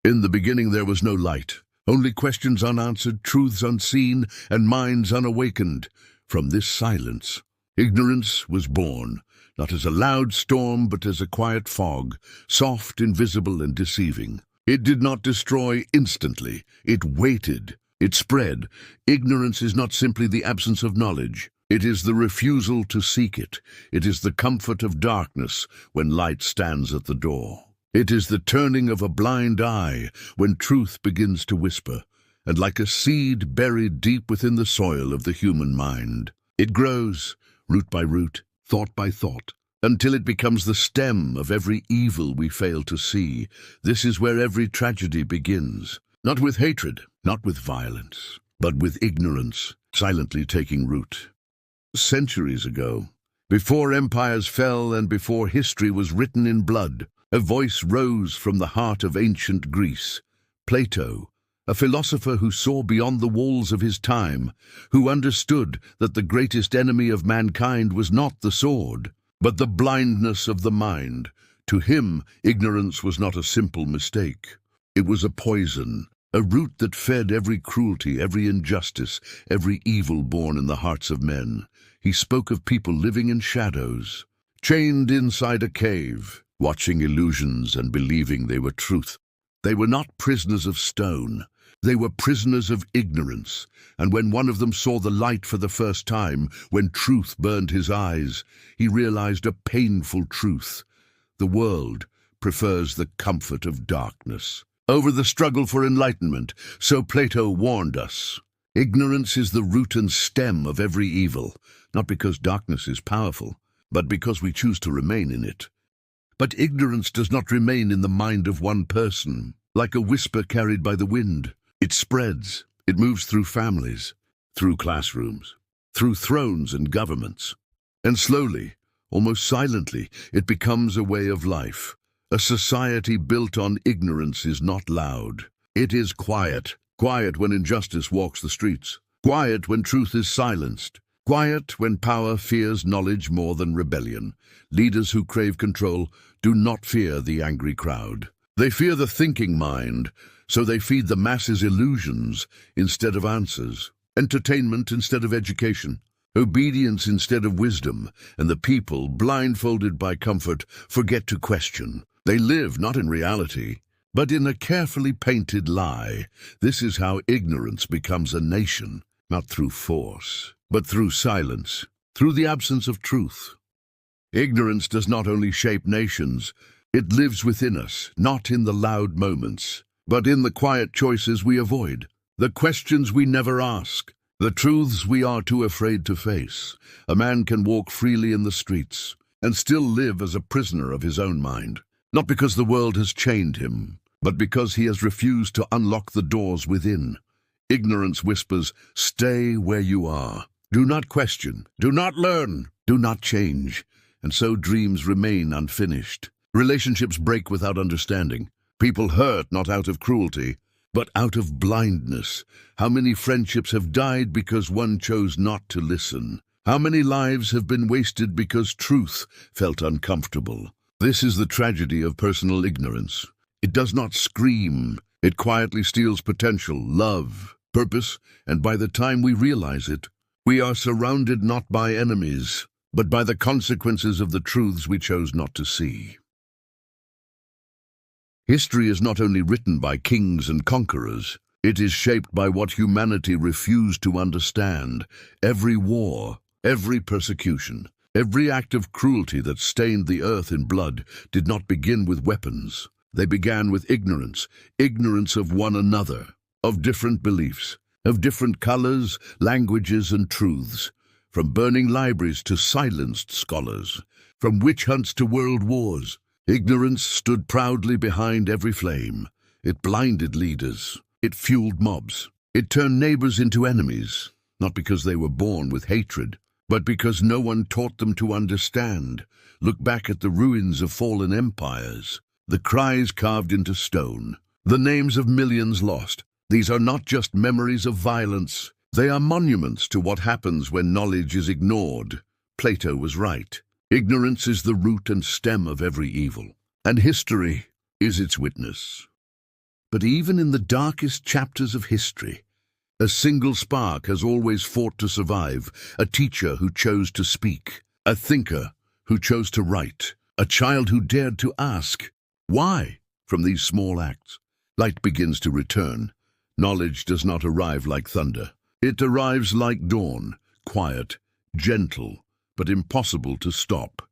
In the beginning there was no light, only questions unanswered, truths unseen, and minds unawakened. From this silence, ignorance was born, not as a loud storm, but as a quiet fog, soft, invisible, and deceiving. It did not destroy instantly. It waited. It spread. Ignorance is not simply the absence of knowledge. It is the refusal to seek it. It is the comfort of darkness when light stands at the door. It is the turning of a blind eye when truth begins to whisper, and like a seed buried deep within the soil of the human mind, it grows, root by root, thought by thought, until it becomes the stem of every evil we fail to see. This is where every tragedy begins, not with hatred, not with violence, but with ignorance, silently taking root. Centuries ago, before empires fell and before history was written in blood, a voice rose from the heart of ancient Greece. Plato, a philosopher who saw beyond the walls of his time, who understood that the greatest enemy of mankind was not the sword, but the blindness of the mind. To him, ignorance was not a simple mistake. It was a poison, a root that fed every cruelty, every injustice, every evil born in the hearts of men. He spoke of people living in shadows, chained inside a cave, watching illusions and believing they were truth. They were not prisoners of stone. They were prisoners of ignorance, and when one of them saw the light for the first time, when truth burned his eyes, he realized a painful truth. The world prefers the comfort of darkness over the struggle for enlightenment, so Plato warned us. Ignorance is the root and stem of every evil, not because darkness is powerful, but because we choose to remain in it. But ignorance does not remain in the mind of one person, like a whisper carried by the wind. It spreads. It moves through families, through classrooms, through thrones and governments. And slowly, almost silently, it becomes a way of life. A society built on ignorance is not loud. It is quiet. Quiet when injustice walks the streets. Quiet when truth is silenced. Quiet when power fears knowledge more than rebellion. Leaders who crave control do not fear the angry crowd. They fear the thinking mind, so they feed the masses illusions instead of answers, entertainment instead of education, obedience instead of wisdom, and the people, blindfolded by comfort, forget to question. They live not in reality, but in a carefully painted lie. This is how ignorance becomes a nation, not through force, but through silence, through the absence of truth. Ignorance does not only shape nations, it lives within us, not in the loud moments, but in the quiet choices we avoid, the questions we never ask, the truths we are too afraid to face. A man can walk freely in the streets and still live as a prisoner of his own mind, not because the world has chained him, but because he has refused to unlock the doors within. Ignorance whispers, "Stay where you are. Do not question. Do not learn. Do not change." And so dreams remain unfinished. Relationships break without understanding. People hurt not out of cruelty, but out of blindness. How many friendships have died because one chose not to listen? How many lives have been wasted because truth felt uncomfortable? This is the tragedy of personal ignorance. It does not scream. It quietly steals potential, love, purpose, and by the time we realize it, we are surrounded not by enemies, but by the consequences of the truths we chose not to see. History is not only written by kings and conquerors, it is shaped by what humanity refused to understand. Every war, every persecution, every act of cruelty that stained the earth in blood did not begin with weapons. They began with ignorance, ignorance of one another, of different beliefs, of different colors, languages, and truths. From burning libraries to silenced scholars, from witch hunts to world wars, ignorance stood proudly behind every flame. It blinded leaders. It fueled mobs. It turned neighbors into enemies, not because they were born with hatred, but because no one taught them to understand. Look back at the ruins of fallen empires, the cries carved into stone, the names of millions lost. These are not just memories of violence. They are monuments to what happens when knowledge is ignored. Plato was right. Ignorance is the root and stem of every evil, and history is its witness. But even in the darkest chapters of history, a single spark has always fought to survive, a teacher who chose to speak, a thinker who chose to write, a child who dared to ask, why? From these small acts, light begins to return. Knowledge does not arrive like thunder. It arrives like dawn, quiet, gentle, but impossible to stop.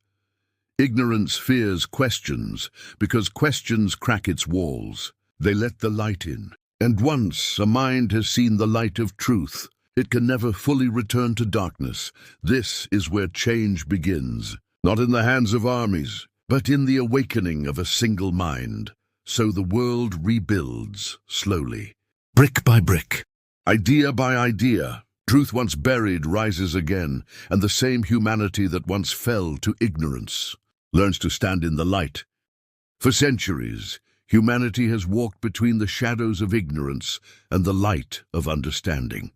Ignorance fears questions, because questions crack its walls. They let the light in. And once a mind has seen the light of truth, it can never fully return to darkness. This is where change begins, not in the hands of armies, but in the awakening of a single mind. So the world rebuilds, slowly, brick by brick, idea by idea. Truth once buried rises again, and the same humanity that once fell to ignorance learns to stand in the light. For centuries, humanity has walked between the shadows of ignorance and the light of understanding.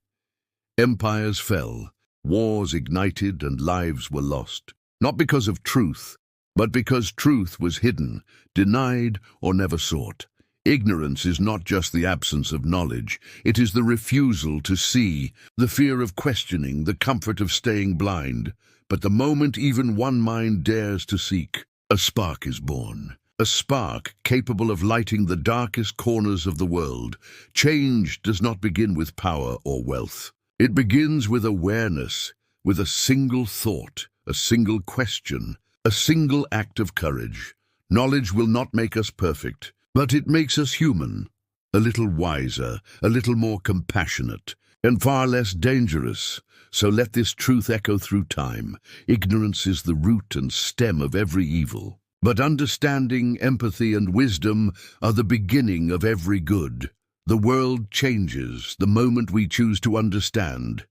Empires fell, wars ignited, and lives were lost, not because of truth, but because truth was hidden, denied, or never sought. Ignorance is not just the absence of knowledge, it is the refusal to see, the fear of questioning, the comfort of staying blind. But the moment even one mind dares to seek, a spark is born. A spark capable of lighting the darkest corners of the world. Change does not begin with power or wealth. It begins with awareness, with a single thought, a single question, a single act of courage. Knowledge will not make us perfect, but it makes us human, a little wiser, a little more compassionate, and far less dangerous. So let this truth echo through time. Ignorance is the root and stem of every evil. But understanding, empathy, and wisdom are the beginning of every good. The world changes the moment we choose to understand.